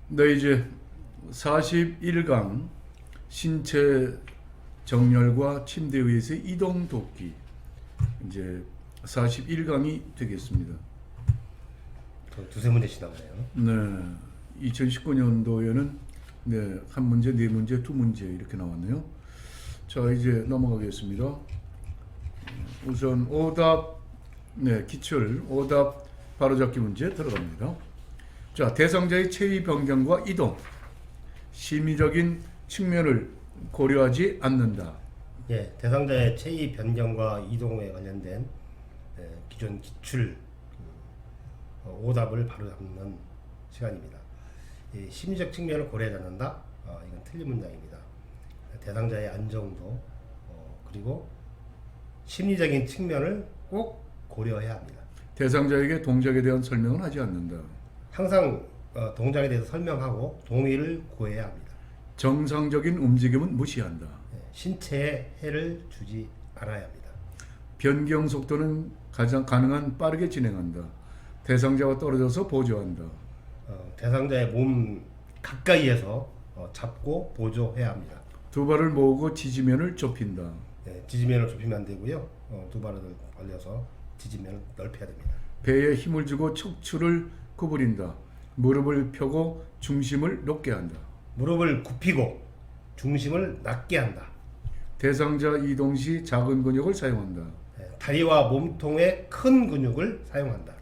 네, 이제 41강 신체 정렬과 침대 위에서의 이동 돕기 이제 41강이 되겠습니다. 두세 문제씩 나오네요. 네, 2019년도에는 네, 한 문제, 네 문제, 두 문제 이렇게 나왔네요. 자, 이제 넘어가겠습니다. 우선 오답, 네, 기출 오답 바로잡기 문제 들어갑니다. 자, 대상자의 체위 변경과 이동, 심리적인 측면을 고려하지 않는다. 예, 대상자의 체위 변경과 이동에 관련된 기존 기출 오답을 바로 잡는 시간입니다. 심리적 측면을 고려하지 않는다. 이건 틀린 문장입니다. 대상자의 안정도 그리고 심리적인 측면을 꼭 고려해야 합니다. 대상자에게 동작에 대한 설명은 하지 않는다. 항상 동작에 대해서 설명하고 동의를 구해야 합니다. 정상적인 움직임은 무시한다. 신체에 해를 주지 않아야 합니다. 변경 속도는 가장 가능한 빠르게 진행한다. 대상자와 떨어져서 보조한다. 대상자의 몸 가까이에서 잡고 보조해야 합니다. 두 발을 모으고 지지면을 좁힌다. 지지면을 좁히면 안 되고요. 두 발을 벌려서 지지면을 넓혀야 됩니다. 배에 힘을 주고 척추를 구부린다. 무릎을 펴고 중심을 높게 한다. 무릎을 굽히고 중심을 낮게 한다. 대상자 이동 시 작은 근육을 사용한다. 다리와 몸통의 큰 근육을 사용한다.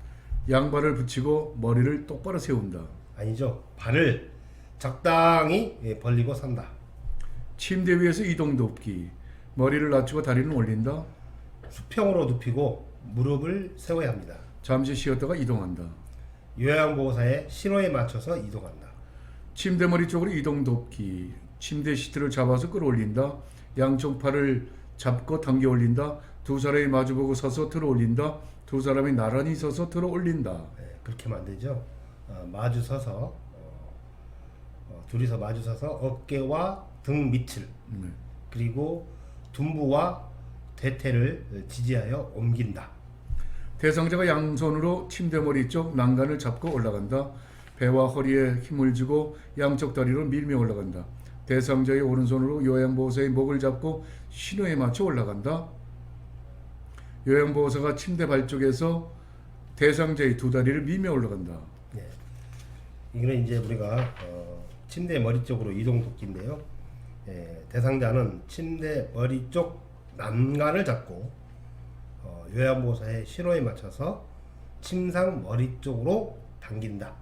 양발을 붙이고 머리를 똑바로 세운다. 아니죠. 발을 적당히 벌리고 선다. 침대 위에서 이동 돕기. 머리를 낮추고 다리는 올린다. 수평으로 눕히고 무릎을 세워야 합니다. 잠시 쉬었다가 이동한다. 요양보호사의 신호에 맞춰서 이동한다. 침대 머리 쪽으로 이동 돕기. 침대 시트를 잡아서 끌어올린다. 양쪽 팔을 잡고 당겨 올린다. 두 사람이 마주보고 서서 들어 올린다. 두 사람이 나란히 서서 들어 올린다. 그렇게 하면 안 되죠. 마주 서서 둘이서 마주 서서 어깨와 등 밑을 그리고 둔부와 대퇴를 지지하여 옮긴다. 대상자가 양손으로 침대 머리 쪽 난간을 잡고 올라간다. 배와 허리에 힘을 주고 양쪽 다리로 밀며 올라간다. 대상자의 오른손으로 요양보호사의 목을 잡고 신호에 맞춰 올라간다. 요양보호사가 침대 발 쪽에서 대상자의 두 다리를 밀며 올라간다. 네. 이거는 이제 우리가 침대 머리 쪽으로 이동 돕기인데요. 대상자는 침대 머리 쪽 난간을 잡고 요양보호사의 신호에 맞춰서 침상 머리 쪽으로 당긴다.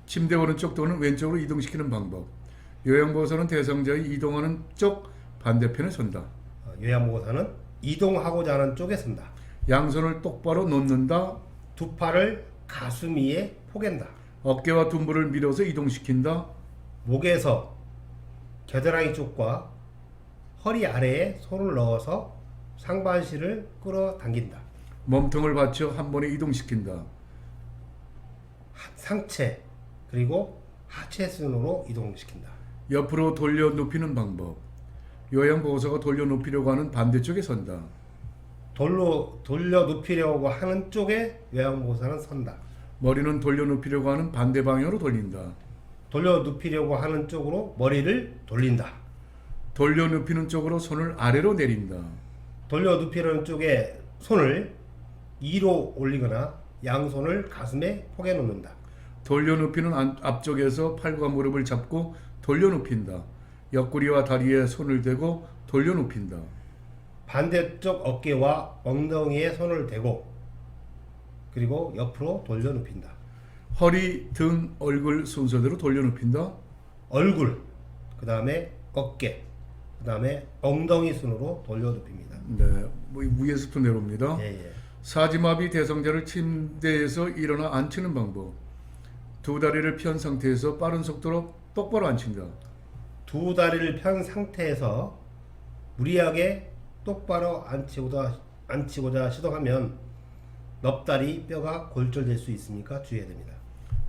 침대 오른쪽 또는 왼쪽으로 이동시키는 방법. 요양보호사는 대상자의 이동하는 쪽 반대편에 선다. 요양보호사는 이동하고자 하는 쪽에 선다. 양손을 똑바로 놓는다. 두 팔을 가슴 위에 포갠다. 어깨와 둔부를 밀어서 이동시킨다. 목에서 겨드랑이 쪽과 허리 아래에 손을 넣어서 상반신을 끌어당긴다. 몸통을 받쳐 한 번에 이동시킨다. 상체 그리고 하체 순으로 이동시킨다. 옆으로 돌려 눕히는 방법. 요양보호사가 돌려 눕히려고 하는 반대쪽에 선다. 돌려 눕히려고 하는 쪽에 요양보호사는 선다. 머리는 돌려 눕히려고 하는 반대 방향으로 돌린다. 돌려 눕히려고 하는 쪽으로 머리를 돌린다. 돌려 눕히는 쪽으로 손을 아래로 내린다. 돌려 눕히려는 쪽에 손을 위로 올리거나 양손을 가슴에 포개 놓는다. 돌려 눕히는 앞쪽에서 팔과 무릎을 잡고 돌려 눕힌다. 옆구리와 다리에 손을 대고 돌려 눕힌다. 반대쪽 어깨와 엉덩이에 손을 대고 그리고 옆으로 돌려 눕힌다. 허리, 등, 얼굴 순서대로 돌려 눕힌다. 얼굴, 그 다음에 어깨, 그 다음에 엉덩이 순으로 돌려 눕힙니다. 네, 뭐 위에서부터 내려옵니다. 예. 사지마비 대상자를 침대에서 일어나 앉히는 방법. 두 다리를 편 상태에서 빠른 속도로 똑바로 앉힌다. 두 다리를 편 상태에서 무리하게 똑바로 앉히고자 시도하면 넙다리 뼈가 골절될 수 있으니까 주의해야 됩니다.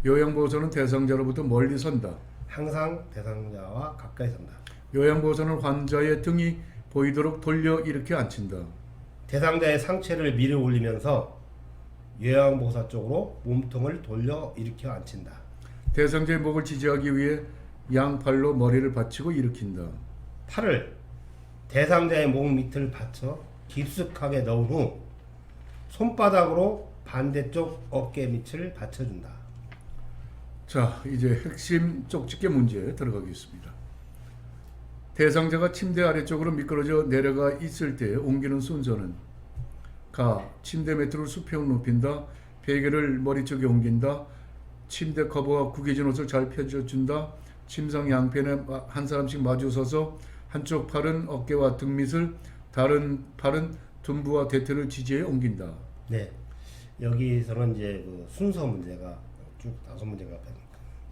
요양보호사는 대상자로부터 멀리 선다. 항상 대상자와 가까이 선다. 요양보호사는 환자의 등이 보이도록 돌려 일으켜 앉힌다. 대상자의 상체를 밀어 올리면서 요양보호사 쪽으로 몸통을 돌려 일으켜 앉힌다. 대상자의 목을 지지하기 위해 양팔로 머리를 받치고 일으킨다. 팔을 대상자의 목 밑을 받쳐 깊숙하게 넣은 후 손바닥으로 반대쪽 어깨 밑을 받쳐준다. 자, 이제 핵심 쪽집게 문제 들어가겠습니다. 대상자가 침대 아래쪽으로 미끄러져 내려가 있을 때 옮기는 순서는 가. 침대 매트를 수평 높인다. 베개를 머리 쪽에 옮긴다. 침대 커버와 구겨진 옷을 잘 펴준다. 침상 양편에 한 사람씩 마주 서서 한쪽 팔은 어깨와 등 밑을, 다른 팔은 둔부와 대퇴를 지지해 옮긴다. 네, 여기서는 이제 그 순서 문제가 쭉 5문제가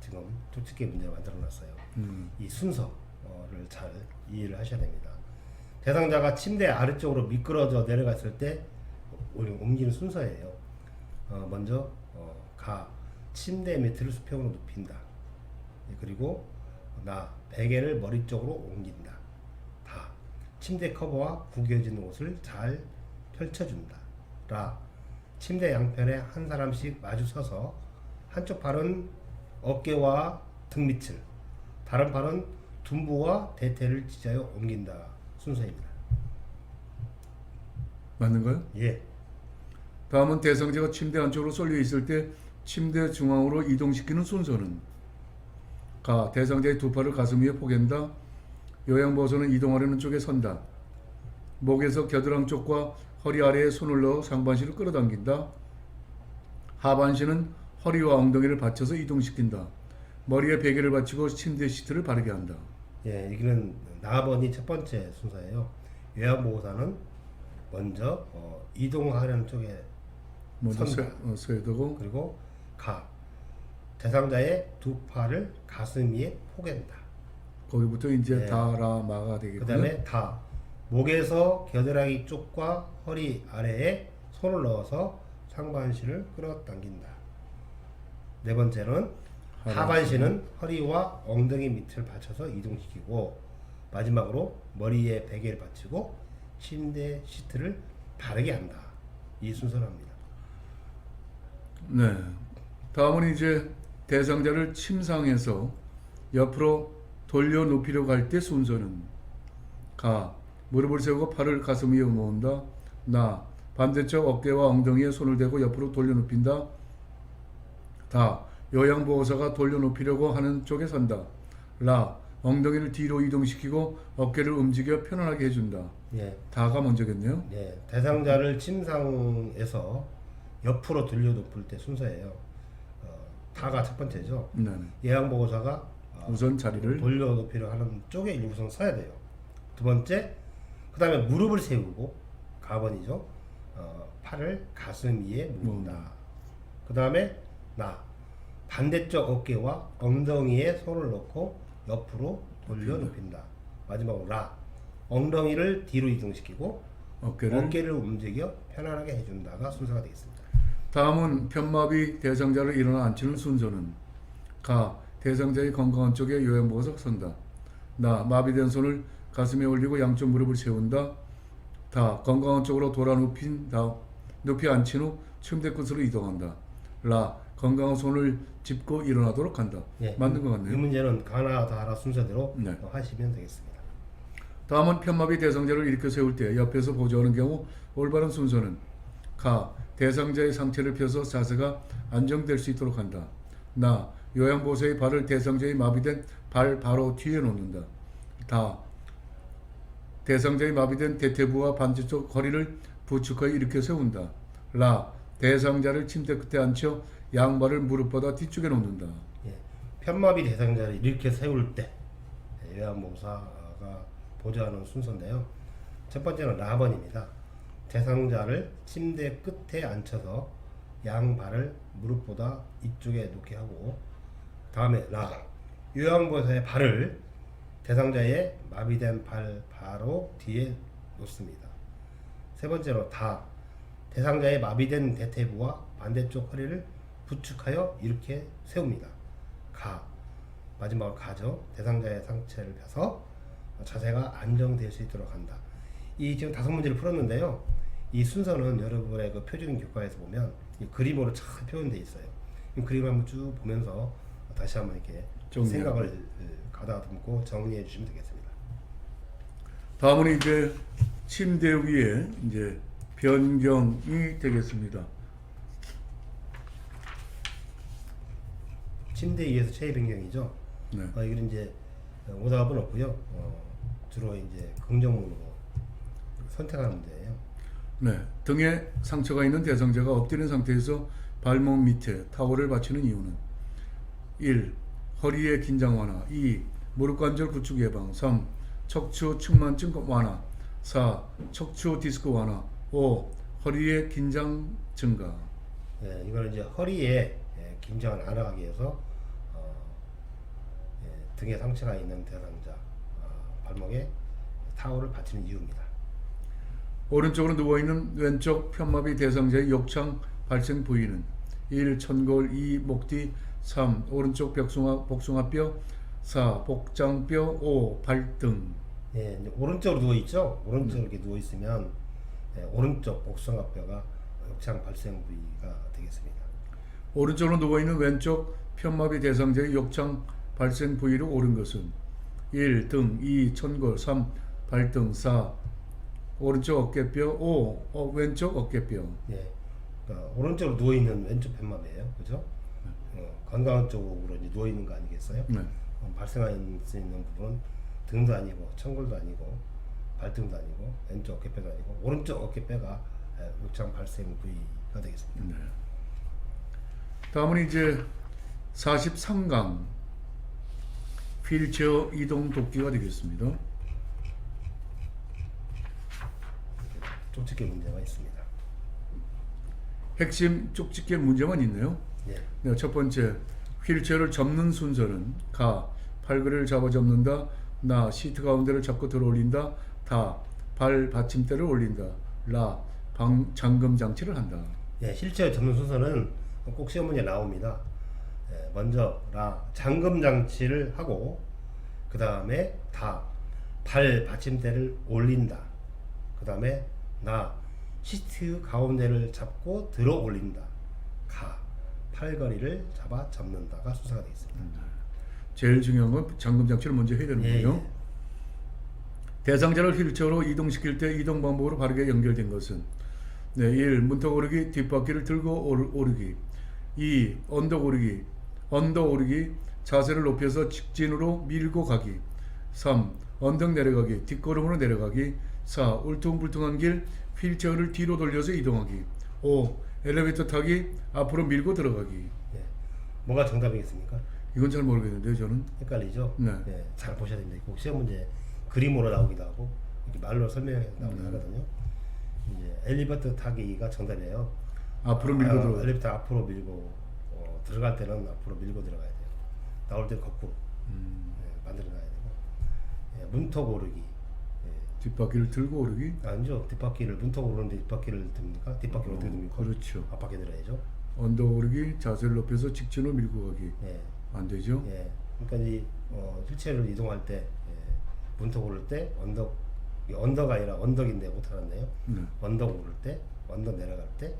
지금 쪽집게 문제를 만들어놨어요. 이 순서를 잘 이해를 하셔야 됩니다. 대상자가 침대 아래쪽으로 미끄러져 내려갔을 때 옮기는 순서예요. 먼저 가. 침대 매트를 수평으로 눕힌다. 그리고 나. 베개를 머리 쪽으로 옮긴다. 다. 침대 커버와 구겨진 옷을 잘 펼쳐준다. 라. 침대 양편에 한 사람씩 마주 서서 한쪽 팔은 어깨와 등 밑을, 다른 팔은 둔부와 대퇴를 지지하여 옮긴다. 순서입니다. 맞는가요? 예. 다음은 대상자가 침대 안쪽으로 쏠려 있을 때 침대 중앙으로 이동시키는 순서는 가. 대상자의 두 팔을 가슴 위에 포갠다. 요양보호소는 이동하려는 쪽에 선다. 목에서 겨드랑 쪽과 허리 아래에 손을 넣어 상반신을 끌어당긴다. 하반신은 허리와 엉덩이를 받쳐서 이동시킨다. 머리에 베개를 받치고 침대 시트를 바르게 한다. 예, 여기는 나번이 첫 번째 순서예요. 요양보호사는 먼저 이동하려는 쪽에 먼저 선다. 서야 되고, 그리고 가. 대상자의 두 팔을 가슴 위에 포갠다. 거기부터 이제 예. 다라마가 그 되겠고요. 다음에 다. 목에서 겨드랑이 쪽과 허리 아래에 손을 넣어서 상반신을 끌어당긴다. 네 번째는 하반신은 허리와 엉덩이 밑을 받쳐서 이동시키고, 마지막으로 머리에 베개를 받치고 침대 시트를 바르게 한다. 이 순서로 합니다. 네. 다음은 이제 대상자를 침상에서 옆으로 돌려 눕히려고 할 때 순서는 가. 무릎을 세우고 팔을 가슴 위에 모은다. 나. 반대쪽 어깨와 엉덩이에 손을 대고 옆으로 돌려 눕힌다. 다. 요양보호사가 돌려 눕히려고 하는 쪽에 선다. 라. 엉덩이를 뒤로 이동시키고 어깨를 움직여 편안하게 해준다. 예. 다가 먼저겠네요. 예. 대상자를 침상에서 옆으로 돌려 눕힐 때 순서예요. 다가 첫 번째죠. 네. 요양보호사가 우선 자리를 돌려 눕히려 하는 쪽에 우선 서야 돼요. 두 번째, 그 다음에 무릎을 세우고, 가번이죠. 팔을 가슴 위에 모은다. 그 다음에 나. 반대쪽 어깨와 엉덩이에 손을 넣고 옆으로 돌려 눕힌다. 마지막으로 라. 엉덩이를 뒤로 이동시키고 어깨를 움직여 편안하게 해준다가 순서가 되겠습니다. 다음은 편마비 대상자를 일어나 앉히는 순서는 가. 대상자의 건강한 쪽에 요양보호사가 선다. 나. 마비된 손을 가슴에 올리고 양쪽 무릎을 세운다. 다. 건강한 쪽으로 돌아 눕히 앉힌 후 침대 끝으로 이동한다. 라. 건강한 손을 짚고 일어나도록 한다. 예, 맞는 것 이 같네요. 문제는 가나 다라 순서대로 네. 하시면 되겠습니다. 다음은 편마비 대상자를 일으켜 세울 때 옆에서 보조하는 경우 올바른 순서는 가. 대상자의 상체를 펴서 자세가 안정될 수 있도록 한다. 나. 요양보호사의 발을 대상자의 마비된 발 바로 뒤에 놓는다. 다. 대상자의 마비된 대퇴부와 반대쪽 허리를 부축하여 일으켜 세운다. 라. 대상자를 침대 끝에 앉혀 양발을 무릎보다 뒤쪽에 놓는다. 예, 편마비 대상자를 이렇게 세울 때 요양보호사가 보조하는 순서인데요. 첫 번째는 라번입니다. 대상자를 침대 끝에 앉혀서 양발을 무릎보다 이쪽에 놓게 하고, 다음에 라. 요양보호사의 발을 대상자의 마비된 발 바로 뒤에 놓습니다. 세 번째로 다. 대상자의 마비된 대퇴부와 반대쪽 허리를 부축하여 이렇게 세웁니다. 가. 마지막으로 가죠. 대상자의 상체를 펴서 자세가 안정될 수 있도록 한다. 이 지금 5문제를 풀었는데요. 이 순서는 여러분의 그 표준 교과에서 보면 이 그림으로 잘 표현되어 있어요. 이 그림을 한번 쭉 보면서 다시 한번 이렇게 정리하고. 생각을 가다듬고 정리해 주시면 되겠습니다. 다음은 이제 침대 위에 이제 변경이 되겠습니다. 침대 위에서 체위 변경이죠. 네. 이건 이제 오답은 없고요. 주로 이제 긍정문으로 선택하는 문제예요. 네, 등에 상처가 있는 대상자가 엎드린 상태에서 발목 밑에 타월을 받치는 이유는 1. 허리의 긴장 완화 2. 무릎 관절 구축 예방 3. 척추 측만증 완화 4. 척추 디스크 완화 5. 허리의 긴장 증가. 예, 이거는 이제 허리에 긴장을 안 하기 위해서 등에 상처가 있는 대상자 발목에 타월을 받치는 이유입니다. 오른쪽으로 누워있는 왼쪽 편마비 대상자의 욕창 발생 부위는 1. 천골 2. 목 뒤 3. 오른쪽 복숭아뼈 4. 복장뼈 5. 발등. 예, 이제 오른쪽으로 누워 있죠. 오른쪽으로 이렇게 누워 있으면 오른쪽 복숭아뼈가 욕창 발생 부위가 되겠습니다. 오른쪽으로 누워있는 왼쪽 편마비 대상자의 욕창 발생 부위로 옳은 것은 1. 등 2. 천골 3. 발등 4. 오른쪽 어깨뼈 5. 왼쪽 어깨뼈. 예, 그러니까 오른쪽으로 누워 있는 왼쪽 편마비예요, 그죠? 건강한 쪽으로 이제 누워 있는 거 아니겠어요? 네. 발생할 수 있는 부분은 등도 아니고 천골도 아니고 발등도 아니고 왼쪽 어깨뼈도 아니고 오른쪽 어깨뼈가 욕창 발생 부위가 되겠습니다. 네. 다음은 이제 43강 휠체어 이동 돕기가 되겠습니다. 쪽집게 문제가 있습니다. 핵심 쪽집게 문제만 있네요. 예, 네, 첫 번째, 휠체어를 접는 순서는 가. 팔걸이를 잡아 접는다. 나. 시트 가운데를 잡고 들어 올린다. 다. 발 받침대를 올린다. 라. 잠금 장치를 한다. 예, 휠체어 접는 순서는 꼭 시험 문제 나옵니다. 먼저 잠금 장치를 하고 그 다음에 발 받침대를 올린다. 그 다음에 시트 가운데를 잡고 들어 올린다. 팔걸이를 잡아 접는다가 순서가 되겠습니다. 제일 중요한 건 잠금 장치를 먼저 해야 되는 예, 거예요. 예. 대상자를 휠체어로 이동시킬 때 이동 방법으로 바르게 연결된 것은 1. 문턱 오르기, 뒷바퀴를 들고 오르기. 2. 언덕 오르기, 자세를 높여서 직진으로 밀고 가기. 3. 언덕 내려가기, 뒷걸음으로 내려가기. 4. 울퉁불퉁한 길, 휠체어를 뒤로 돌려서 이동하기. 5. 엘리베이터 타기, 앞으로 밀고 들어가기. 예. 뭐가 정답이겠습니까? 이건 잘 모르겠는데요, 저는. 헷갈리죠? 네. 예, 잘 보셔야 됩니다. 꼭 시험 문제 그림으로 나오기도 하고 이렇게 말로 설명해 나오기도 하거든요. 이제 엘리베이터 타기가 정답이에요. 앞으로 밀고 들어가기. 엘리베이터 앞으로 밀고 들어갈 때는 앞으로 밀고 들어가야 돼요. 나올 때는 거꾸로 만들어 놔야 되고. 예, 문턱 오르기. 뒷바퀴를 들고 오르기. 아니죠. 뒷바퀴를 문턱 오르는데 뒷바퀴를 듭니까? 뒷바퀴를 어떻게 듭니까? 그렇죠. 앞바퀴 들어야죠. 언덕 오르기, 자세를 높여서 직진으로 밀고 가기. 예. 안 되죠? 예. 그러니까 이 휠체어를 이동할 때 문턱 오를 때 언덕 아니라 언덕인데 못하는데요. 언덕 오를 때, 언덕 내려갈 때,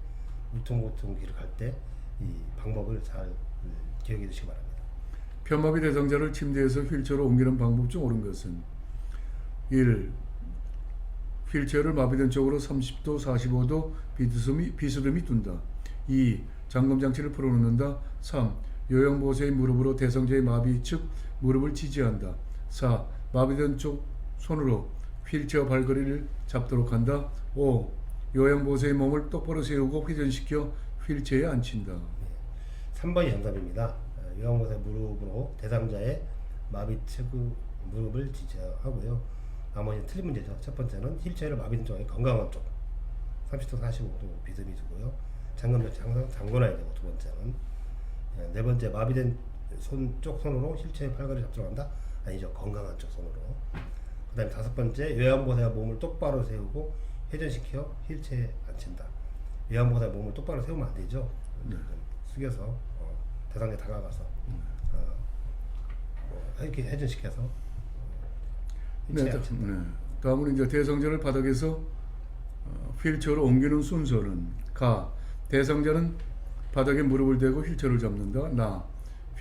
울퉁불퉁 길을 갈 때 이 방법을 잘 기억해 두시기 바랍니다. 편마비 대상자를 침대에서 휠체어로 옮기는 방법 중 옳은 것은 1. 휠체어를 마비된 쪽으로 30도, 45도 비스듬히 둔다. 2. 잠금장치를 풀어놓는다. 3. 요양보호사의 무릎으로 대상자의 마비 측 무릎을 지지한다. 4. 마비된 쪽 손으로 휠체어 발걸이를 잡도록 한다. 5. 요양보호사의 몸을 똑바로 세우고 회전시켜 휠체어에 앉힌다. 3번이 정답입니다. 요양보호사의 무릎으로 대상자의 마비 측 무릎을 지지하고요. 나머지는 틀린 문제죠. 첫 번째는 휠체어를 마비된 쪽에 건강한 쪽 30도 45도 비스듬히 두고요. 잠금장치 항상 잠궈놔야 되고, 두 번째는 네 번째 마비된 손으로 휠체어 팔걸이 잡도록 한다. 아니죠. 건강한 쪽 손으로. 그 다음에 다섯 번째 요양보호사의 몸을 똑바로 세우고 회전시켜 휠체어에 앉힌다. 요양보호사의 몸을 똑바로 세우면 안 되죠. 숙여서 대상에 다가가서 이렇게 회전시켜서 휠체어에 앉힌다. 다음은 이제 대상자를 바닥에서 휠체어로 옮기는 순서는 가. 대상자는 바닥에 무릎을 대고 휠체어를 잡는다. 나.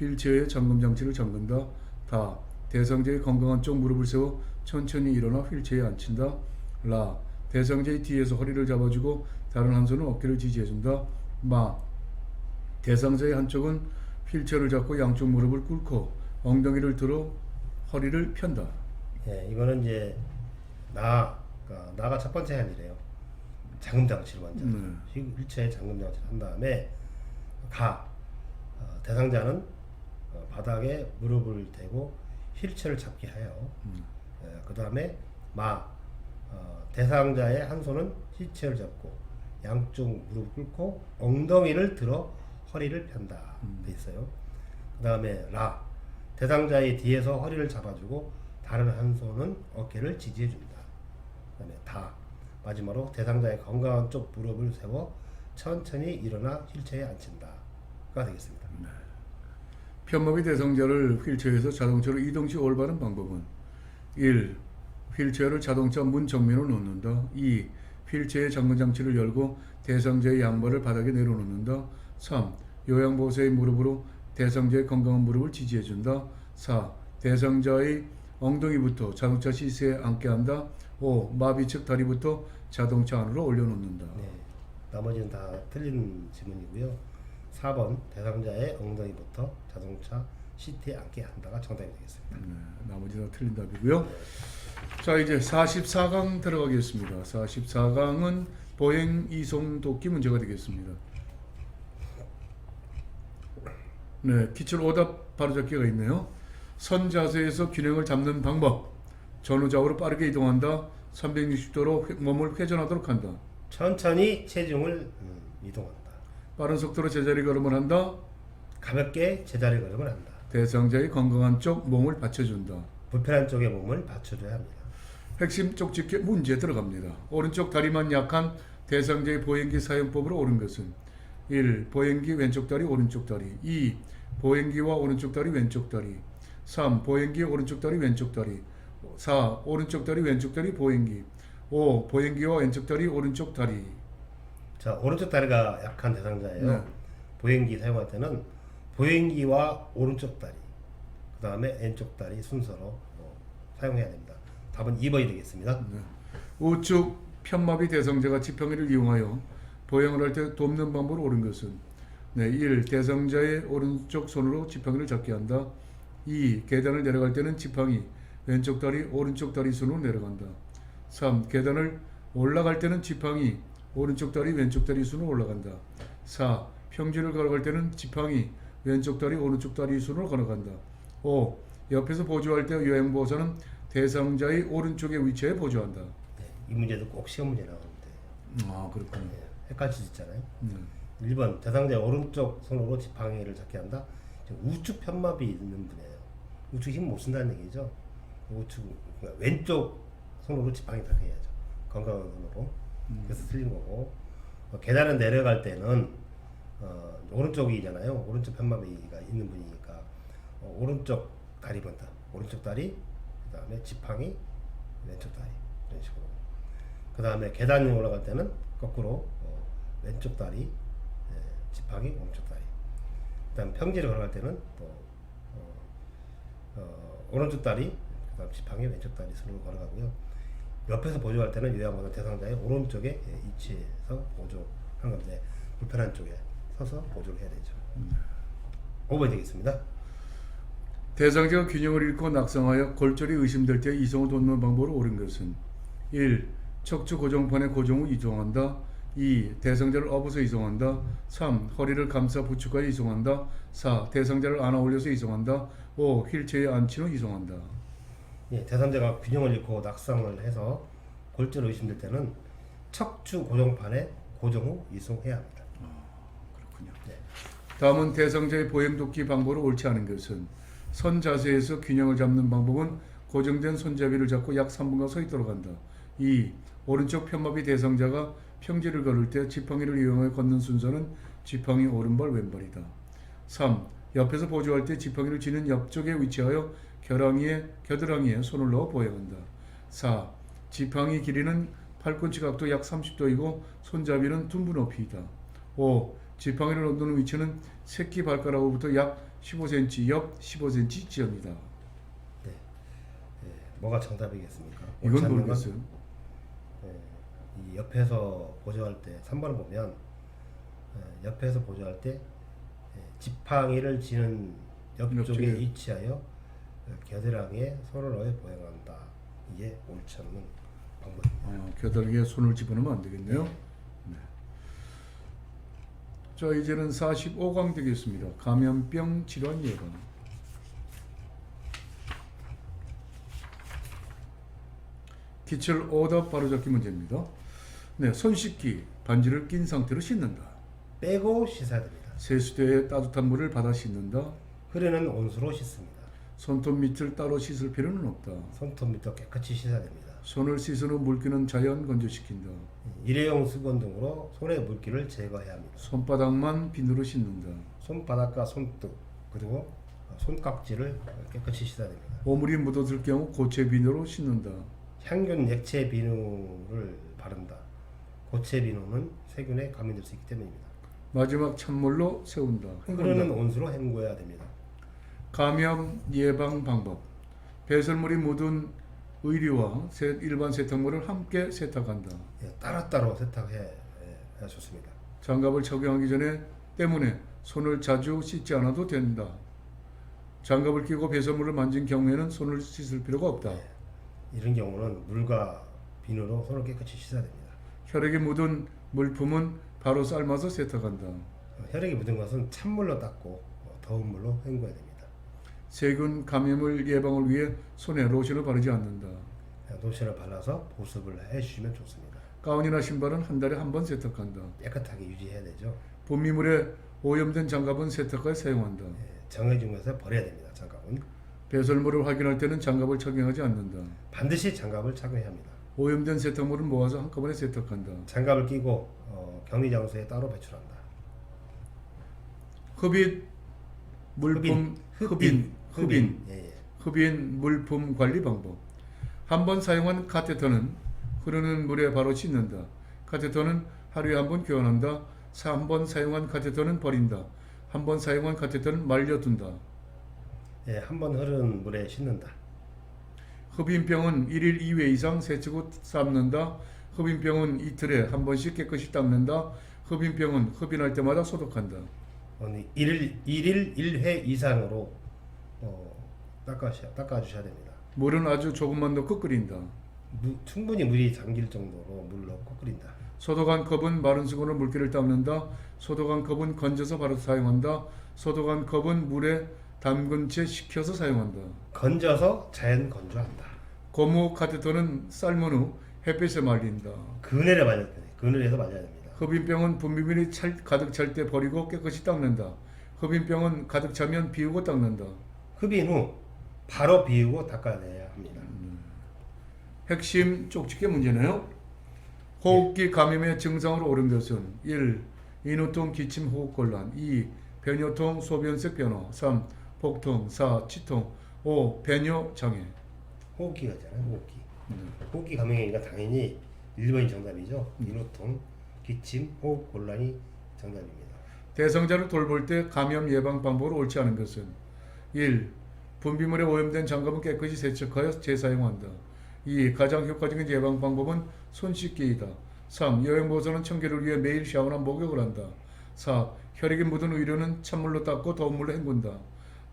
휠체어의 잠금장치를 잠근다. 다. 대상자의 건강한 쪽 무릎을 세워 천천히 일어나 휠체어에 앉힌다. 라. 대상자의 뒤에서 허리를 잡아주고 다른 한 손은 어깨를 지지해준다. 마. 대상자의 한쪽은 휠체어를 잡고 양쪽 무릎을 꿇고 엉덩이를 들어 허리를 편다. 예, 이거는 이제 나가 첫 번째 할 일이에요. 잠금장치를 먼저 휠체어에 잠금장치를 한 다음에 대상자는 바닥에 무릎을 대고 휠체어를 잡게 해요. 그 다음에 대상자의 한 손은 휠체어를 잡고 양쪽 무릎 꿇고 엉덩이를 들어 허리를 편다 돼 있어요. 그 다음에 대상자의 뒤에서 허리를 잡아주고 다른 한 손은 어깨를 지지해준다. 그 다음에 마지막으로 대상자의 건강한 쪽 무릎을 세워 천천히 일어나 휠체어에 앉힌다가 되겠습니다. 편마비 대상자를 휠체어에서 자동차로 이동 시 올바른 방법은 1. 휠체어를 자동차 문 정면으로 놓는다. 2. 휠체어의 잠금장치를 열고 대상자의 양발을 바닥에 내려놓는다. 3. 요양보호사의 무릎으로 대상자의 건강한 무릎을 지지해준다. 4. 대상자의 엉덩이부터 자동차 시트에 앉게 한다. 5. 마비 측 다리부터 자동차 안으로 올려놓는다. 네, 나머지는 다 틀린 질문이고요. 4번 대상자의 엉덩이부터 자동차 시트에 앉게 한다가 정답이 되겠습니다. 나머지 다 틀린 답이고요. 자, 이제 44강 들어가겠습니다. 44강은 보행 이송 돕기 문제가 되겠습니다. 네, 기출 오답 바로잡기가 있네요. 선 자세에서 균형을 잡는 방법. 전후좌우로 빠르게 이동한다. 360도로 몸을 회전하도록 한다. 천천히 체중을 이동한다. 빠른 속도로 제자리 걸음을 한다. 가볍게 제자리 걸음을 한다. 대상자의 건강한 쪽 몸을 받쳐준다. 불편한 쪽에 몸을 받쳐줘야 합니다. 핵심 쪽집게 문제 들어갑니다. 오른쪽 다리만 약한 대상자의 보행기 사용법으로 옳은 것은 1. 보행기 왼쪽 다리 오른쪽 다리. 2. 보행기와 오른쪽 다리 왼쪽 다리. 3. 보행기 오른쪽 다리 왼쪽 다리. 4. 오른쪽 다리 왼쪽 다리 보행기. 5. 보행기와 왼쪽 다리 오른쪽 다리. 자, 오른쪽 다리가 약한 대상자예요. 네. 보행기 사용할 때는 보행기와 오른쪽 다리, 그 다음에 왼쪽 다리 순서로 사용해야 됩니다. 답은 2번이 되겠습니다. 우측 편마비 대상자가 지팡이를 이용하여 보행을 할 때 돕는 방법으로 옳은 것은 1. 대상자의 오른쪽 손으로 지팡이를 잡게 한다. 2. 계단을 내려갈 때는 지팡이 왼쪽 다리 오른쪽 다리 손으로 내려간다. 3. 계단을 올라갈 때는 지팡이 오른쪽 다리 왼쪽 다리 손으로 올라간다. 4. 평지를 걸어갈 때는 지팡이 왼쪽 다리 오른쪽 다리 손으로 걸어간다. 5. 옆에서 보조할 때 요양보호사는 대상자의 오른쪽에 위치해 보조한다. 네, 이 문제도 꼭 시험 문제 나오는데 그렇군요. 헷갈릴 수 있잖아요. 1번 대상자의 오른쪽 손으로 지팡이를 잡게 한다. 지금 우측 편마비 있는 분이에요. 우측 힘 못 쓴다는 얘기죠. 우측 그러니까 왼쪽 손으로 지팡이 잡게 해야죠. 건강한 손으로. 그래서 틀린 거고 계단을 내려갈 때는 오른쪽이잖아요. 오른쪽 편마비가 있는 분이니까 오른쪽 다리 본다. 오른쪽 다리, 그 다음에 지팡이, 왼쪽 다리 이런 식으로. 그 다음에 계단 올라갈 때는 거꾸로 왼쪽 다리, 지팡이, 오른쪽 다리. 그 다음 평지를 걸어갈 때는 또 오른쪽 다리, 그 다음 지팡이, 왼쪽 다리 손으로 걸어가고요. 옆에서 보조할 때는 요양보호사 대상자의 오른쪽에 위치해서 보조하는 건데 불편한 쪽에 서서 보조를 해야 되죠. 5번이 되겠습니다. 대상자가 균형을 잃고 낙상하여 골절이 의심될 때 이송을 돕는 방법으로 옳은 것은 1. 척추 고정판에 고정 후 이송한다. 2. 대상자를 업어서 이송한다. 3. 허리를 감싸 부축하여 이송한다. 4. 대상자를 안아 올려서 이송한다. 5. 휠체어에 앉힌 후 이송한다. 예, 대상자가 균형을 잃고 낙상을 해서 골절 의심될 때는 척추 고정판에 고정 후 이송해야 합니다. 그렇군요. 네. 다음은 대상자의 보행 돕기 방법으로 옳지 않은 것은 선 자세에서 균형을 잡는 방법은 고정된 손잡이를 잡고 약 3분간 서 있도록 한다. 2. 오른쪽 편마비 대상자가 평지를 걸을 때 지팡이를 이용해 걷는 순서는 지팡이 오른발 왼발이다. 3. 옆에서 보조할 때 지팡이를 쥐는 옆쪽에 위치하여 겨드랑이에 손을 넣어 보행한다. 4. 지팡이 길이는 팔꿈치 각도 약 30도이고 손잡이는 둔부 높이이다. 5. 지팡이를 놓는 위치는 새끼 발가락으로부터 약 15cm 옆 15cm 지점이다. 네. 예, 뭐가 정답이겠습니까? 이건 옳지 않는 건, 모르겠어요. 이 옆에서 보조할 때 3번을 보면 옆에서 보조할 때 지팡이를 지는 옆쪽에 옆쪽에. 위치하여 겨드랑이에 손을 넣어 보행한다. 이게 옳지 않는 방법입니다. 겨드랑이에 손을 집어넣으면 안 되겠네요. 네. 자, 이제는 45강 되겠습니다. 감염병 질환 예방. 기출 오답 바로잡기 문제입니다. 네, 손 씻기. 반지를 낀 상태로 씻는다. 빼고 씻어야 됩니다. 세수대에 따뜻한 물을 받아 씻는다. 흐르는 온수로 씻습니다. 손톱 밑을 따로 씻을 필요는 없다. 손톱 밑도 깨끗이 씻어야 됩니다. 손을 씻은 후 물기는 자연 건조시킨다. 일회용 수건 등으로 손의 물기를 제거해야 합니다. 손바닥만 비누로 씻는다. 손바닥과 손등 그리고 손깍지를 깨끗이 씻어야 됩니다. 오물이 묻어들 경우 고체 비누로 씻는다. 향균 액체 비누를 바른다. 고체 비누는 세균에 감염될 수 있기 때문입니다. 마지막 찬물로 세운다. 흐르는 온수로 헹궈야 됩니다. 감염 예방 방법. 배설물이 묻은 의류와 일반 세탁물을 함께 세탁한다. 따로따로 세탁해야 좋습니다. 장갑을 착용하기 전에 때문에 손을 자주 씻지 않아도 된다. 장갑을 끼고 배설물을 만진 경우에는 손을 씻을 필요가 없다. 이런 경우는 물과 비누로 손을 깨끗이 씻어야 됩니다. 혈액이 묻은 물품은 바로 삶아서 세탁한다. 혈액이 묻은 것은 찬물로 닦고 더운 물로 헹궈야 됩니다. 세균 감염을 예방을 위해 손에 로션을 바르지 않는다. 로션을 발라서 보습을 해주시면 좋습니다. 가운이나 신발은 한 달에 한 번 세탁한다. 깨끗하게 유지해야 되죠. 분비물에 오염된 장갑은 세탁가에 사용한다. 정해진 곳에서 버려야 됩니다. 장갑은 배설물을 확인할 때는 장갑을 착용하지 않는다. 반드시 장갑을 착용해야 합니다. 오염된 세탁물을 모아서 한꺼번에 세탁한다. 장갑을 끼고 격리 장소에 따로 배출한다. 흡입 물품 흡인 물품 관리 방법. 한 번 사용한 카테터는 흐르는 물에 바로 씻는다. 카테터는 하루에 한 번 교환한다. 한 번 사용한 카테터는 버린다. 한 번 사용한 카테터는 말려둔다. 한 번 흐르는 물에 씻는다. 흡인병은 1일 2회 이상 세척 후 삶는다. 흡인병은 이틀에 한 번씩 깨끗이 닦는다. 흡인병은 흡인할 때마다 소독한다. 1일 1회 이상으로 닦아주셔야 됩니다. 물은 아주 조금만 넣고 끓인다. 충분히 물이 잠길 정도로 물을 넣고 끓인다. 소독한 컵은 마른 수건으로 물기를 닦는다. 소독한 컵은 건져서 바로 사용한다. 소독한 컵은 물에 담근 채 식혀서 사용한다. 건져서 자연 건조한다. 고무 카테터는 삶은 후 햇빛에 말린다. 그늘에 말려야 됩니다. 그늘에서 말려야 됩니다. 흡인병은 분비물이 가득 찰 때 버리고 깨끗이 닦는다. 흡인병은 가득 차면 비우고 닦는다. 흡인 후 바로 비우고 닦아내야 합니다. 핵심 쪽집게 문제네요. 호흡기 감염의 증상으로 오른 것은 1. 인후통, 기침, 호흡곤란 2. 변요통, 소변색 변화 3. 복통 4. 치통 5. 배뇨장애. 호흡기가잖아요. 호흡기. 호흡기 감염이니까 당연히 1번이 정답이죠. 인후통, 기침, 호흡곤란이 정답입니다. 대상자를 돌볼 때 감염 예방 방법으로 옳지 않은 것은 1. 분비물에 오염된 장갑은 깨끗이 세척하여 재사용한다. 2. 가장 효과적인 예방 방법은 손 씻기이다. 3. 여행보호사는 청결을 위해 매일 샤워나 목욕을 한다. 4. 혈액이 묻은 의료는 찬물로 닦고 더운 물로 hen군다.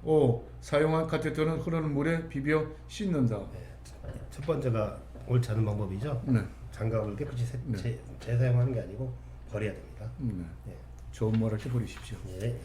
5. 사용한 카테터는 흐르는 물에 비벼 씻는다. 첫 번째가 옳지 않은 방법이죠. 네. 장갑을 깨끗이 재사용하는 게 아니고 버려야 됩니다. 좋은 말 할 때 버리십시오. 예.